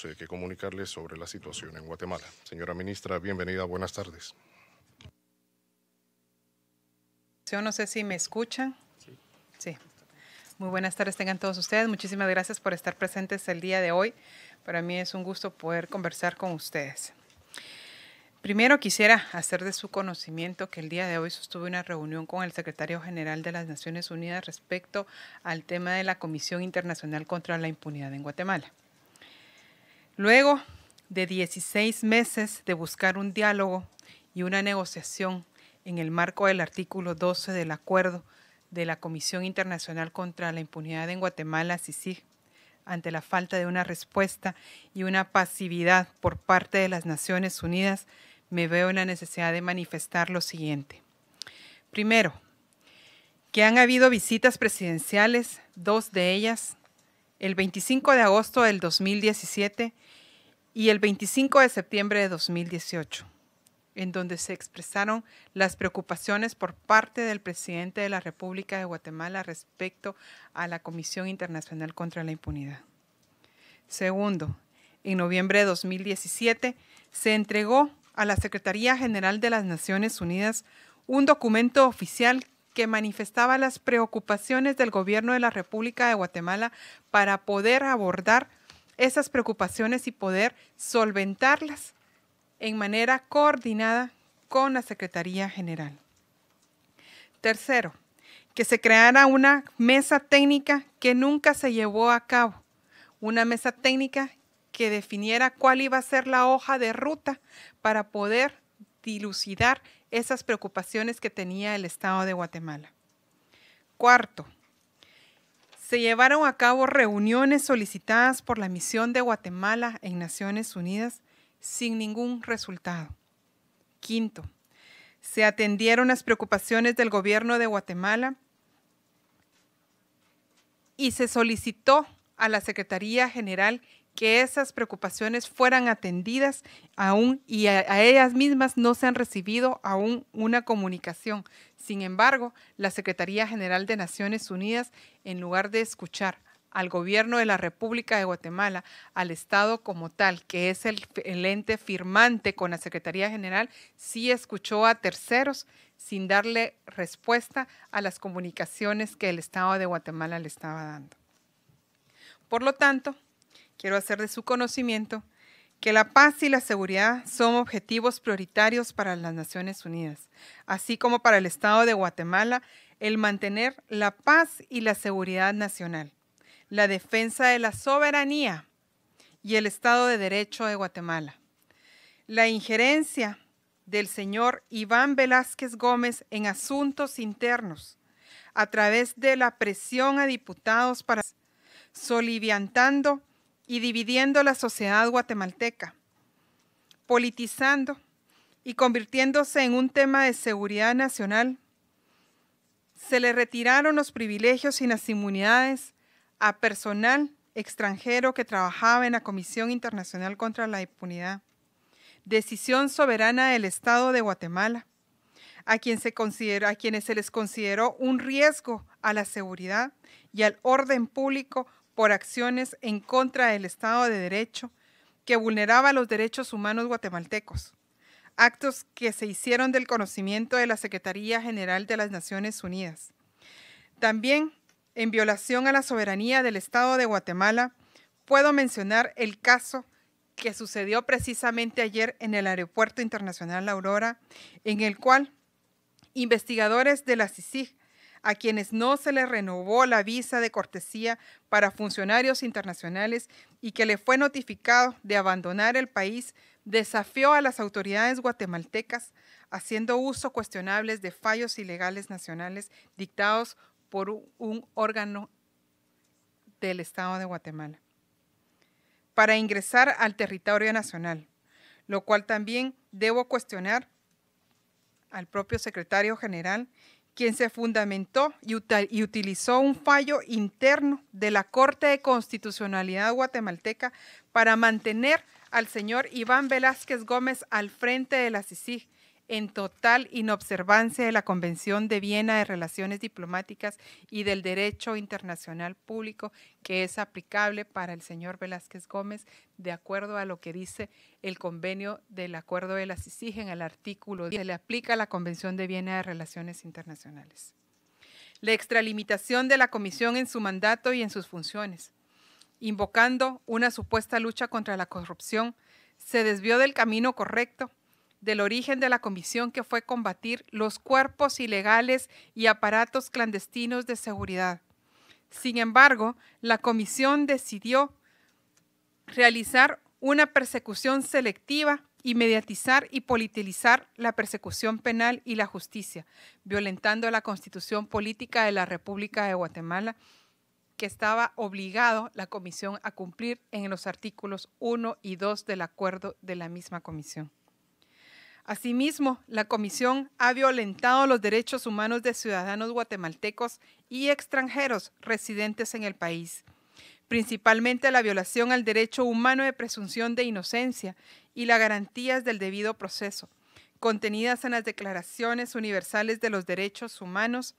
tenemos que comunicarles sobre la situación en Guatemala. Señora ministra, bienvenida, buenas tardes. Yo no sé si me escuchan. Sí. Muy buenas tardes tengan todos ustedes. Muchísimas gracias por estar presentes el día de hoy. Para mí es un gusto poder conversar con ustedes. Primero quisiera hacer de su conocimiento que el día de hoy sostuve una reunión con el secretario general de las Naciones Unidas respecto al tema de la Comisión Internacional contra la Impunidad en Guatemala. Luego de 16 meses de buscar un diálogo y una negociación en el marco del artículo 12 del acuerdo de la Comisión Internacional contra la Impunidad en Guatemala, CICIG, ante la falta de una respuesta y una pasividad por parte de las Naciones Unidas, me veo en la necesidad de manifestar lo siguiente. Primero, que han habido visitas presidenciales, 2 de ellas, el 25 de agosto del 2017 y el 25 de septiembre de 2018, en donde se expresaron las preocupaciones por parte del presidente de la República de Guatemala respecto a la Comisión Internacional contra la Impunidad. Segundo, en noviembre de 2017 se entregó a la Secretaría General de las Naciones Unidas un documento oficial que manifestaba las preocupaciones del gobierno de la República de Guatemala para poder abordar esas preocupaciones y poder solventarlas en manera coordinada con la Secretaría General. Tercero, que se creara una mesa técnica que nunca se llevó a cabo, una mesa técnica que definiera cuál iba a ser la hoja de ruta para poder dilucidar esas preocupaciones que tenía el Estado de Guatemala. Cuarto, se llevaron a cabo reuniones solicitadas por la misión de Guatemala en Naciones Unidas sin ningún resultado. Quinto, se atendieron las preocupaciones del gobierno de Guatemala y se solicitó a la Secretaría General que esas preocupaciones fueran atendidas aún y a ellas mismas no se han recibido aún una comunicación. Sin embargo, la Secretaría General de Naciones Unidas, en lugar de escuchar al gobierno de la República de Guatemala, al Estado como tal, que es el ente firmante con la Secretaría General, sí escuchó a terceros sin darle respuesta a las comunicaciones que el Estado de Guatemala le estaba dando. Por lo tanto, quiero hacer de su conocimiento que la paz y la seguridad son objetivos prioritarios para las Naciones Unidas, así como para el Estado de Guatemala el mantener la paz y la seguridad nacional, la defensa de la soberanía y el Estado de Derecho de Guatemala. La injerencia del señor Iván Velázquez Gómez en asuntos internos a través de la presión a diputados para soliviantando y dividiendo la sociedad guatemalteca, politizando y convirtiéndose en un tema de seguridad nacional. Se le retiraron los privilegios y las inmunidades a personal extranjero que trabajaba en la Comisión Internacional contra la Impunidad. Decisión soberana del Estado de Guatemala, a quienes se les consideró un riesgo a la seguridad y al orden público por acciones en contra del Estado de Derecho que vulneraba los derechos humanos guatemaltecos, actos que se hicieron del conocimiento de la Secretaría General de las Naciones Unidas. También, en violación a la soberanía del Estado de Guatemala, puedo mencionar el caso que sucedió precisamente ayer en el Aeropuerto Internacional La Aurora, en el cual investigadores de la CICIG, a quienes no se les renovó la visa de cortesía para funcionarios internacionales y que le fue notificado de abandonar el país, desafió a las autoridades guatemaltecas haciendo uso cuestionable de fallos ilegales nacionales dictados por un órgano del Estado de Guatemala para ingresar al territorio nacional, lo cual también debo cuestionar al propio secretario general, quien se fundamentó y utilizó un fallo interno de la Corte de Constitucionalidad guatemalteca para mantener al señor Iván Velázquez Gómez al frente de la CICIG, en total inobservancia de la Convención de Viena de Relaciones Diplomáticas y del Derecho Internacional Público que es aplicable para el señor Velázquez Gómez, de acuerdo a lo que dice el convenio del Acuerdo de la CICIG en el artículo 10. Se le aplica la Convención de Viena de Relaciones Internacionales. La extralimitación de la Comisión en su mandato y en sus funciones, invocando una supuesta lucha contra la corrupción, se desvió del camino correcto, del origen de la comisión, que fue combatir los cuerpos ilegales y aparatos clandestinos de seguridad. Sin embargo, la comisión decidió realizar una persecución selectiva y mediatizar y politizar la persecución penal y la justicia, violentando la Constitución Política de la República de Guatemala, que estaba obligado la comisión a cumplir en los artículos 1 y 2 del acuerdo de la misma comisión. Asimismo, la comisión ha violentado los derechos humanos de ciudadanos guatemaltecos y extranjeros residentes en el país, principalmente la violación al derecho humano de presunción de inocencia y las garantías del debido proceso, contenidas en las Declaraciones Universales de los Derechos Humanos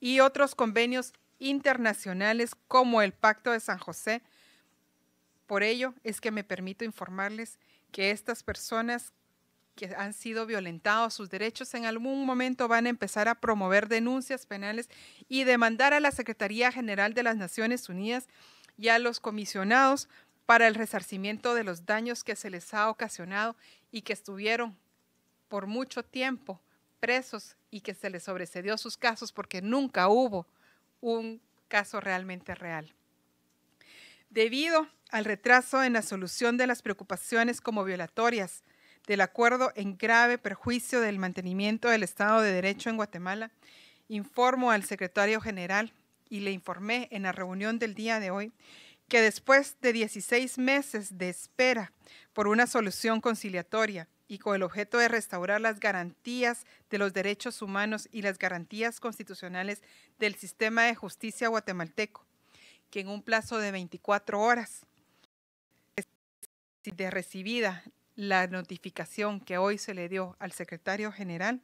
y otros convenios internacionales como el Pacto de San José. Por ello es que me permito informarles que estas personas que han sido violentados sus derechos en algún momento van a empezar a promover denuncias penales y demandar a la Secretaría General de las Naciones Unidas y a los comisionados para el resarcimiento de los daños que se les ha ocasionado y que estuvieron por mucho tiempo presos y que se les sobrecedió sus casos porque nunca hubo un caso realmente real. Debido al retraso en la solución de las preocupaciones como violatorias del acuerdo en grave perjuicio del mantenimiento del Estado de Derecho en Guatemala, informo al secretario general y le informé en la reunión del día de hoy que después de 16 meses de espera por una solución conciliatoria y con el objeto de restaurar las garantías de los derechos humanos y las garantías constitucionales del sistema de justicia guatemalteco, que en un plazo de 24 horas de recibida la notificación que hoy se le dio al secretario general,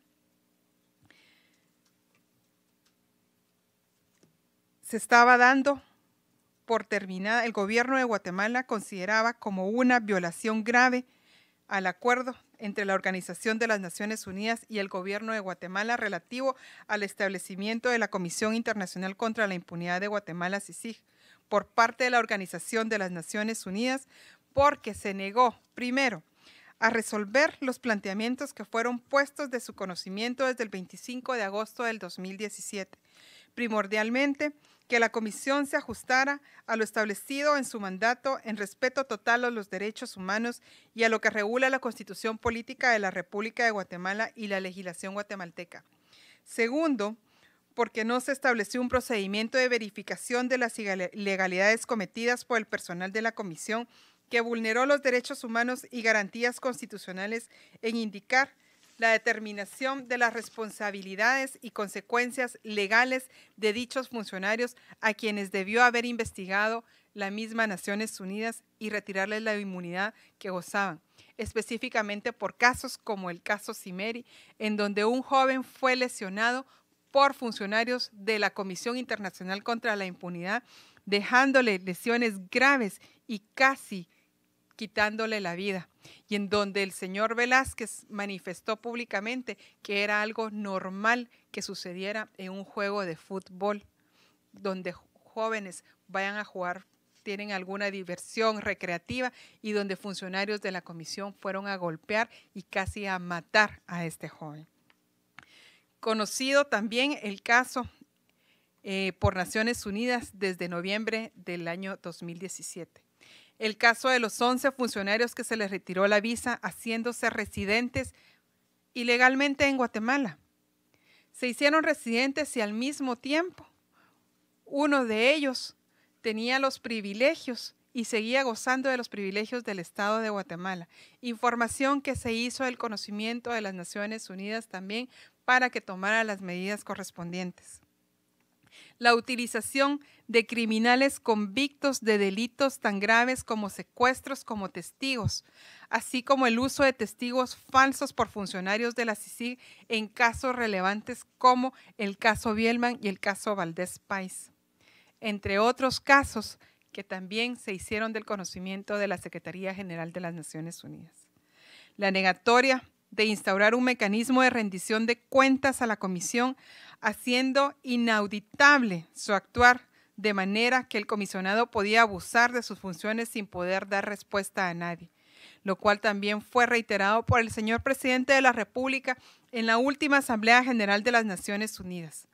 se estaba dando por terminada. El gobierno de Guatemala consideraba como una violación grave al acuerdo entre la Organización de las Naciones Unidas y el gobierno de Guatemala relativo al establecimiento de la Comisión Internacional contra la Impunidad de Guatemala, CICIG, por parte de la Organización de las Naciones Unidas, porque se negó, primero, a resolver los planteamientos que fueron puestos de su conocimiento desde el 25 de agosto del 2017, primordialmente que la comisión se ajustara a lo establecido en su mandato en respeto total a los derechos humanos y a lo que regula la Constitución Política de la República de Guatemala y la legislación guatemalteca. Segundo, porque no se estableció un procedimiento de verificación de las ilegalidades cometidas por el personal de la comisión que vulneró los derechos humanos y garantías constitucionales en indicar la determinación de las responsabilidades y consecuencias legales de dichos funcionarios a quienes debió haber investigado la misma Naciones Unidas y retirarles la inmunidad que gozaban, específicamente por casos como el caso Cimeri, en donde un joven fue lesionado por funcionarios de la Comisión Internacional contra la Impunidad, dejándole lesiones graves y casi quitándole la vida, y en donde el señor Velázquez manifestó públicamente que era algo normal que sucediera en un juego de fútbol, donde jóvenes vayan a jugar, tienen alguna diversión recreativa, y donde funcionarios de la comisión fueron a golpear y casi a matar a este joven. Conocido también el caso por Naciones Unidas desde noviembre del año 2017. El caso de los 11 funcionarios que se les retiró la visa haciéndose residentes ilegalmente en Guatemala. Se hicieron residentes y al mismo tiempo uno de ellos tenía los privilegios y seguía gozando de los privilegios del Estado de Guatemala. Información que se hizo del conocimiento de las Naciones Unidas también para que tomara las medidas correspondientes. La utilización de criminales convictos de delitos tan graves como secuestros como testigos, así como el uso de testigos falsos por funcionarios de la CICIG en casos relevantes como el caso Bielman y el caso Valdés Pais, entre otros casos que también se hicieron del conocimiento de la Secretaría General de las Naciones Unidas. La negatoria de instaurar un mecanismo de rendición de cuentas a la Comisión, haciendo inauditable su actuar de manera que el comisionado podía abusar de sus funciones sin poder dar respuesta a nadie, lo cual también fue reiterado por el señor presidente de la República en la última Asamblea General de las Naciones Unidas.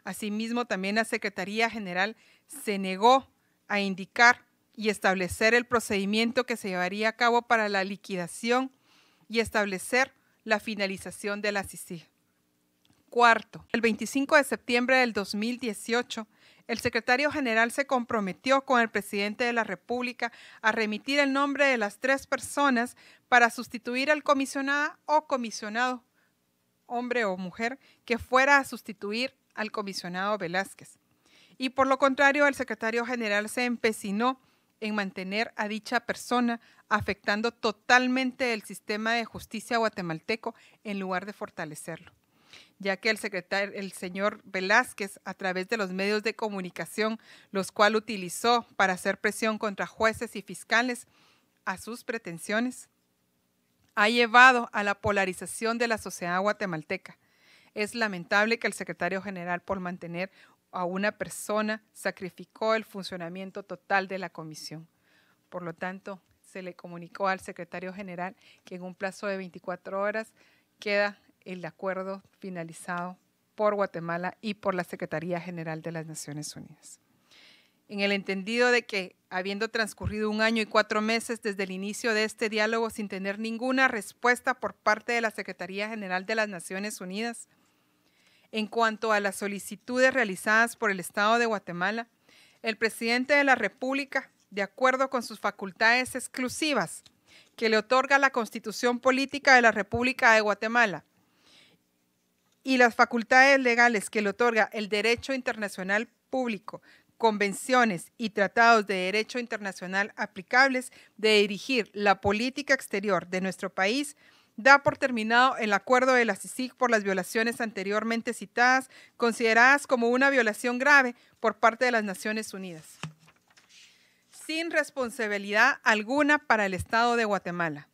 Asimismo, también la Secretaría General se negó a indicar y establecer el procedimiento que se llevaría a cabo para la liquidación y establecer la finalización de la CICIG. Cuarto, el 25 de septiembre del 2018, el secretario general se comprometió con el presidente de la República a remitir el nombre de las 3 personas para sustituir al comisionado o comisionado, hombre o mujer, que fuera a sustituir al comisionado Velázquez. Y por lo contrario, el secretario general se empecinó en mantener a dicha persona, afectando totalmente el sistema de justicia guatemalteco en lugar de fortalecerlo, ya que el señor Velázquez, a través de los medios de comunicación, los cuales utilizó para hacer presión contra jueces y fiscales a sus pretensiones, ha llevado a la polarización de la sociedad guatemalteca. Es lamentable que el secretario general, por mantener a una persona, sacrificó el funcionamiento total de la comisión. Por lo tanto, se le comunicó al secretario general que en un plazo de 24 horas queda el acuerdo finalizado por Guatemala y por la Secretaría General de las Naciones Unidas. En el entendido de que, habiendo transcurrido 1 año y 4 meses desde el inicio de este diálogo sin tener ninguna respuesta por parte de la Secretaría General de las Naciones Unidas, en cuanto a las solicitudes realizadas por el Estado de Guatemala, el presidente de la República, de acuerdo con sus facultades exclusivas que le otorga la Constitución Política de la República de Guatemala y las facultades legales que le otorga el derecho internacional público, convenciones y tratados de derecho internacional aplicables de dirigir la política exterior de nuestro país, da por terminado el acuerdo de la CICIG por las violaciones anteriormente citadas, consideradas como una violación grave por parte de las Naciones Unidas, sin responsabilidad alguna para el Estado de Guatemala,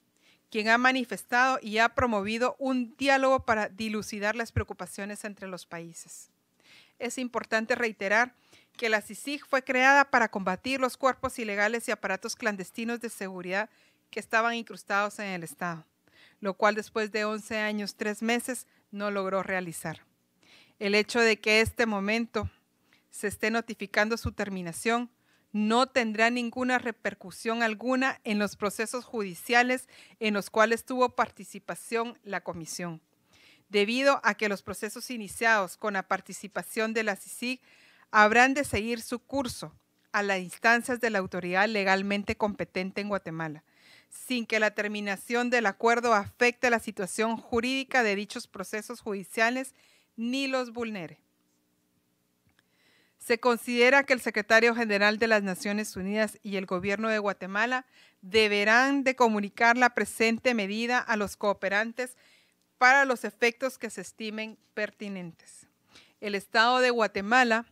quien ha manifestado y ha promovido un diálogo para dilucidar las preocupaciones entre los países. Es importante reiterar que la CICIG fue creada para combatir los cuerpos ilegales y aparatos clandestinos de seguridad que estaban incrustados en el Estado, lo cual después de 11 años, 3 meses, no logró realizar. El hecho de que este momento se esté notificando su terminación no tendrá ninguna repercusión alguna en los procesos judiciales en los cuales tuvo participación la Comisión, debido a que los procesos iniciados con la participación de la CICIG habrán de seguir su curso a las instancias de la autoridad legalmente competente en Guatemala, sin que la terminación del acuerdo afecte la situación jurídica de dichos procesos judiciales ni los vulnere. Se considera que el secretario general de las Naciones Unidas y el gobierno de Guatemala deberán de comunicar la presente medida a los cooperantes para los efectos que se estimen pertinentes. El Estado de Guatemala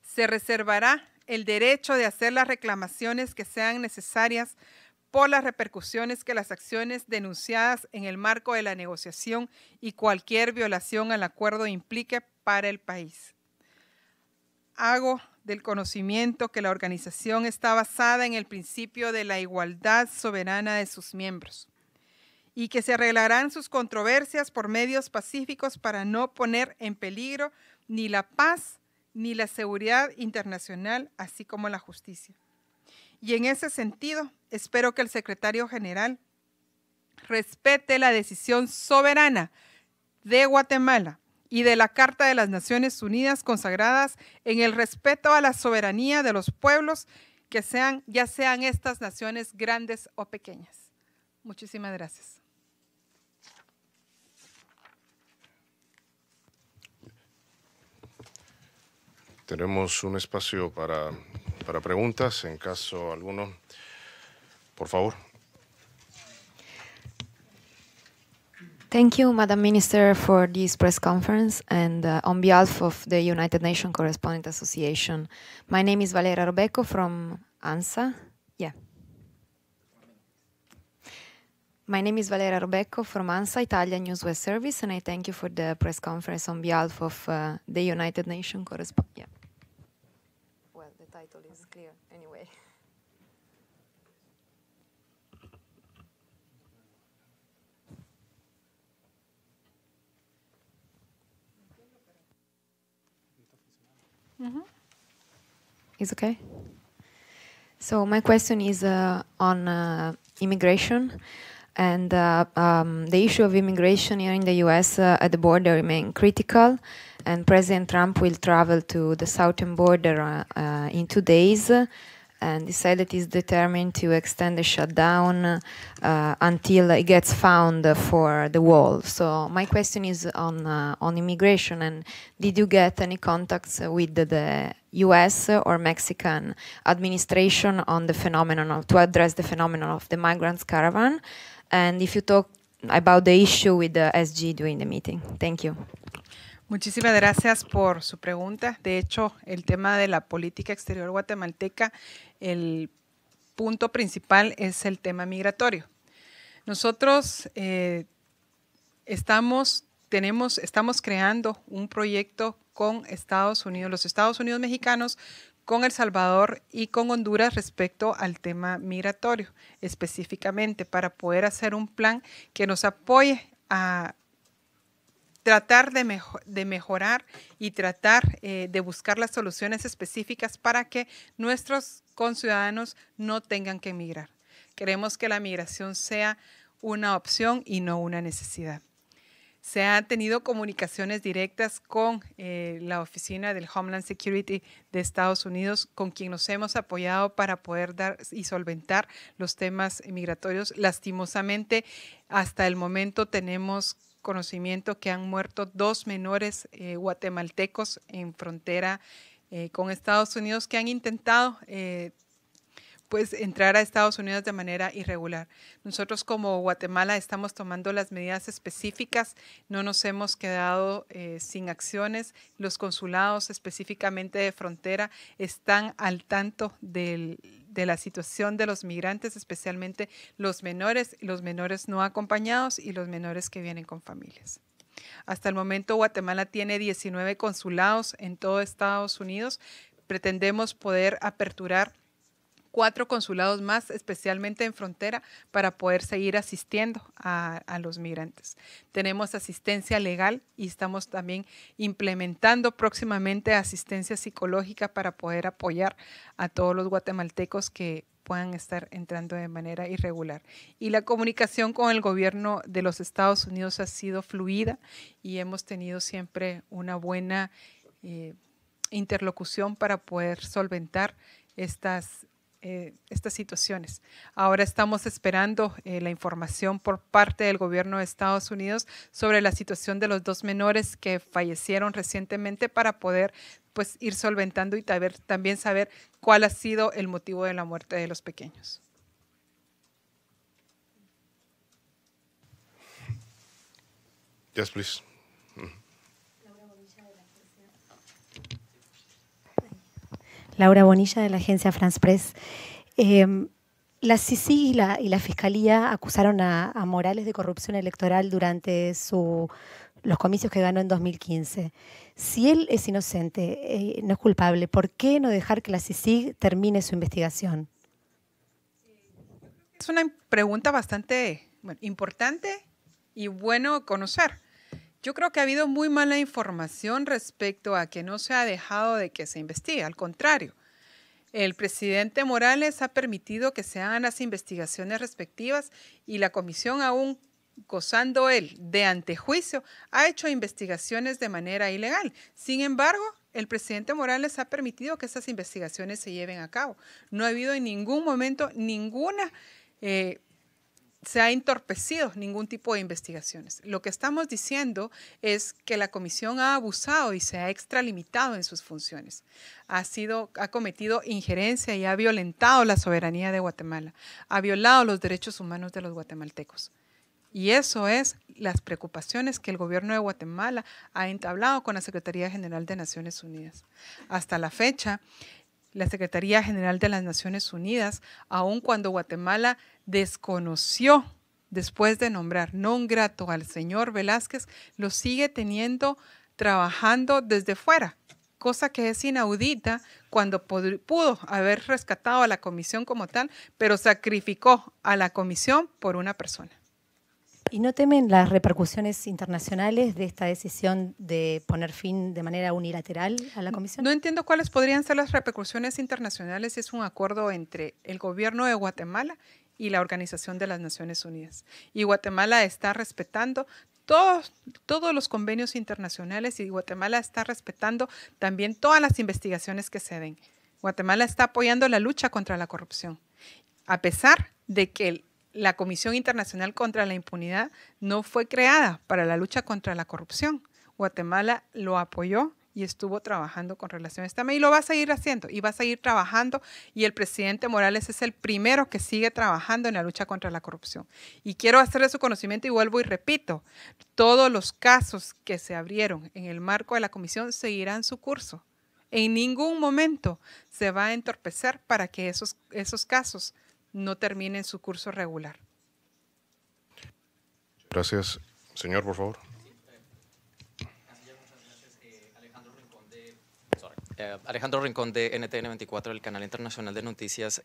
se reservará el derecho de hacer las reclamaciones que sean necesarias por las repercusiones que las acciones denunciadas en el marco de la negociación y cualquier violación al acuerdo implique para el país. Hago del conocimiento que la organización está basada en el principio de la igualdad soberana de sus miembros y que se arreglarán sus controversias por medios pacíficos para no poner en peligro ni la paz ni la seguridad internacional, así como la justicia. Y en ese sentido, espero que el secretario general respete la decisión soberana de Guatemala y de la Carta de las Naciones Unidas consagradas en el respeto a la soberanía de los pueblos, que sean, ya sean estas naciones grandes o pequeñas. Muchísimas gracias. Tenemos un espacio para preguntas, en caso alguno. Por favor. Thank you, Madam Minister, for this press conference. And on behalf of the United Nations Correspondent Association, my name is Valeria Robecco from ANSA. My name is Valeria Robecco from ANSA, Italian News Web Service, and I thank you for the press conference on behalf of the United Nations Correspondent. Well, the title is clear anyway. It's okay? So my question is on immigration. And the issue of immigration here in the U.S. At the border remain critical. And President Trump will travel to the southern border in 2 days. And he said that he's determined to extend the shutdown until it gets found for the wall. So my question is on immigration. And did you get any contacts with the U.S. or Mexican administration on the phenomenon to address the phenomenon of the migrants caravan? And if you talk about the issue with the SG during the meeting. Thank you. Muchísimas gracias por su pregunta. De hecho, el tema de la política exterior guatemalteca, el punto principal es el tema migratorio. Nosotros estamos creando un proyecto con Estados Unidos, los Estados Unidos mexicanos, con El Salvador y con Honduras respecto al tema migratorio, específicamente para poder hacer un plan que nos apoye a tratar de mejorar y tratar de buscar las soluciones específicas para que nuestros conciudadanos no tengan que emigrar. Queremos que la migración sea una opción y no una necesidad. Se han tenido comunicaciones directas con la Oficina del Homeland Security de Estados Unidos, con quien nos hemos apoyado para poder dar y solventar los temas migratorios. Lastimosamente, hasta el momento tenemos conocimiento que han muerto 2 menores guatemaltecos en frontera con Estados Unidos que han intentado pues entrar a Estados Unidos de manera irregular. Nosotros como Guatemala estamos tomando las medidas específicas, no nos hemos quedado sin acciones. Los consulados específicamente de frontera están al tanto de la situación de los migrantes, especialmente los menores no acompañados y los menores que vienen con familias. Hasta el momento Guatemala tiene 19 consulados en todo Estados Unidos. Pretendemos poder aperturar 4 consulados más, especialmente en frontera, para poder seguir asistiendo a los migrantes. Tenemos asistencia legal y estamos también implementando próximamente asistencia psicológica para poder apoyar a todos los guatemaltecos que puedan estar entrando de manera irregular. Y la comunicación con el gobierno de los Estados Unidos ha sido fluida y hemos tenido siempre una buena interlocución para poder solventar estas situaciones. Ahora estamos esperando la información por parte del gobierno de Estados Unidos sobre la situación de los 2 menores que fallecieron recientemente para poder pues ir solventando y también saber cuál ha sido el motivo de la muerte de los pequeños. Yes, please. Laura Bonilla, de la agencia France Press. La CICIG y la Fiscalía acusaron a Morales de corrupción electoral durante los comicios que ganó en 2015. Si él es inocente, no es culpable, ¿por qué no dejar que la CICIG termine su investigación? Es una pregunta bastante importante y bueno conocer. Yo creo que ha habido muy mala información respecto a que no se ha dejado de que se investigue. Al contrario, el presidente Morales ha permitido que se hagan las investigaciones respectivas y la comisión, aún gozando él de antejuicio, ha hecho investigaciones de manera ilegal. Sin embargo, el presidente Morales ha permitido que esas investigaciones se lleven a cabo. No ha habido en ningún momento ninguna se ha entorpecido ningún tipo de investigaciones. Lo que estamos diciendo es que la comisión ha abusado y se ha extralimitado en sus funciones. Ha cometido injerencia y ha violentado la soberanía de Guatemala, ha violado los derechos humanos de los guatemaltecos. Y eso es las preocupaciones que el gobierno de Guatemala ha entablado con la Secretaría General de Naciones Unidas. Hasta la fecha, la Secretaría General de las Naciones Unidas, aun cuando Guatemala desconoció después de nombrar non grato al señor Velázquez, lo sigue teniendo trabajando desde fuera, cosa que es inaudita cuando pudo haber rescatado a la comisión como tal, pero sacrificó a la comisión por una persona. ¿Y no temen las repercusiones internacionales de esta decisión de poner fin de manera unilateral a la comisión? No entiendo cuáles podrían ser las repercusiones internacionales si es un acuerdo entre el gobierno de Guatemala y la Organización de las Naciones Unidas. Y Guatemala está respetando todos los convenios internacionales y Guatemala está respetando también todas las investigaciones que se den. Guatemala está apoyando la lucha contra la corrupción, a pesar de que la Comisión Internacional contra la Impunidad no fue creada para la lucha contra la corrupción. Guatemala lo apoyó y estuvo trabajando con relación a este tema y lo va a seguir haciendo y va a seguir trabajando y el presidente Morales es el primero que sigue trabajando en la lucha contra la corrupción. Y quiero hacerle su conocimiento y vuelvo y repito, todos los casos que se abrieron en el marco de la comisión seguirán su curso. En ningún momento se va a entorpecer para que esos casos no terminen su curso regular. Gracias. Señor, por favor. Alejandro Rincón de NTN 24, el canal internacional de noticias.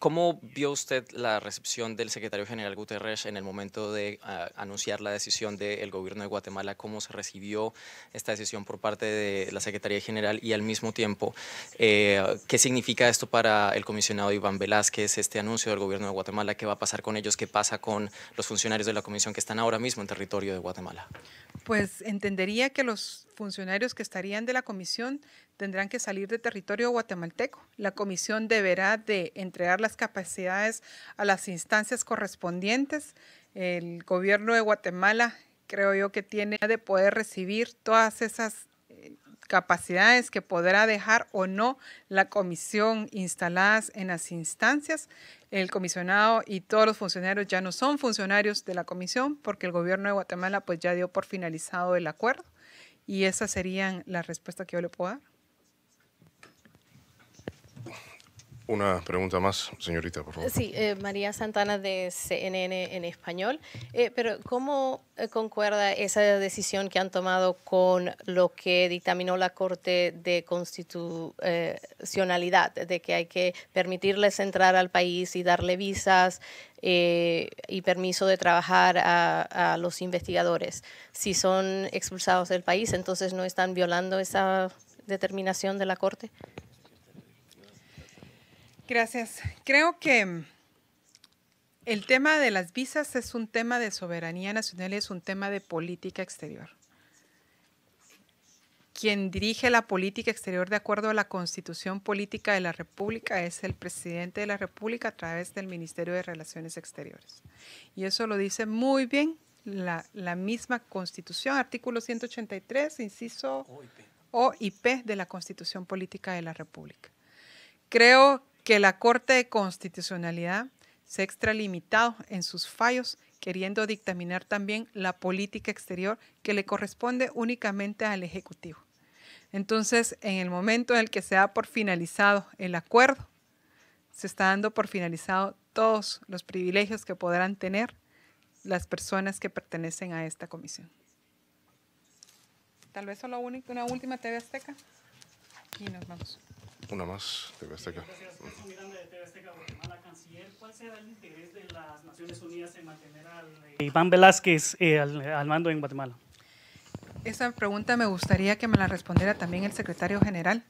¿Cómo vio usted la recepción del secretario general Guterres en el momento de anunciar la decisión del gobierno de Guatemala? ¿Cómo se recibió esta decisión por parte de la Secretaría General? Y al mismo tiempo, ¿qué significa esto para el comisionado Iván Velázquez, este anuncio del gobierno de Guatemala? ¿Qué va a pasar con ellos? ¿Qué pasa con los funcionarios de la comisión que están ahora mismo en territorio de Guatemala? Pues entendería que los funcionarios que estarían de la comisión tendrán que salir de territorio guatemalteco. La comisión deberá de entregar las capacidades a las instancias correspondientes. El gobierno de Guatemala creo yo que tiene de poder recibir todas esas capacidades que podrá dejar o no la comisión instaladas en las instancias. El comisionado y todos los funcionarios ya no son funcionarios de la comisión porque el gobierno de Guatemala pues ya dio por finalizado el acuerdo y esas serían las respuestas que yo le puedo dar. Una pregunta más, señorita, por favor. Sí, María Santana de CNN en español. Pero ¿cómo concuerda esa decisión que han tomado con lo que dictaminó la Corte de Constitucionalidad, de que hay que permitirles entrar al país y darle visas y permiso de trabajar a los investigadores? Si son expulsados del país, entonces ¿no están violando esa determinación de la Corte? Gracias. Creo que el tema de las visas es un tema de soberanía nacional y es un tema de política exterior. Quien dirige la política exterior de acuerdo a la Constitución Política de la República es el presidente de la República a través del Ministerio de Relaciones Exteriores. Y eso lo dice muy bien la misma Constitución, artículo 183, inciso O y P de la Constitución Política de la República. Creo que la Corte de Constitucionalidad se ha extralimitado en sus fallos, queriendo dictaminar también la política exterior que le corresponde únicamente al Ejecutivo. Entonces, en el momento en el que se da por finalizado el acuerdo, se está dando por finalizado todos los privilegios que podrán tener las personas que pertenecen a esta comisión. Tal vez solo una última TV Azteca y nos vamos. Una más, TV Azteca. ¿Cuál será el interés de las Naciones Unidas en mantener a Iván Velázquez al mando en Guatemala? Esa pregunta me gustaría que me la respondiera también el secretario general,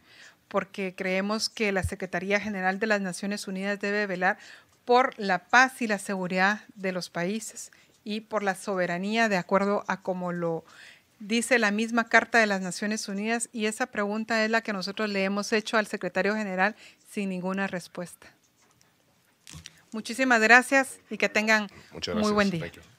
porque creemos que la Secretaría General de las Naciones Unidas debe velar por la paz y la seguridad de los países y por la soberanía de acuerdo a como lo dice la misma Carta de las Naciones Unidas, y esa pregunta es la que nosotros le hemos hecho al secretario general sin ninguna respuesta. Muchísimas gracias y que tengan Muchas muy gracias. buen día. Thank you.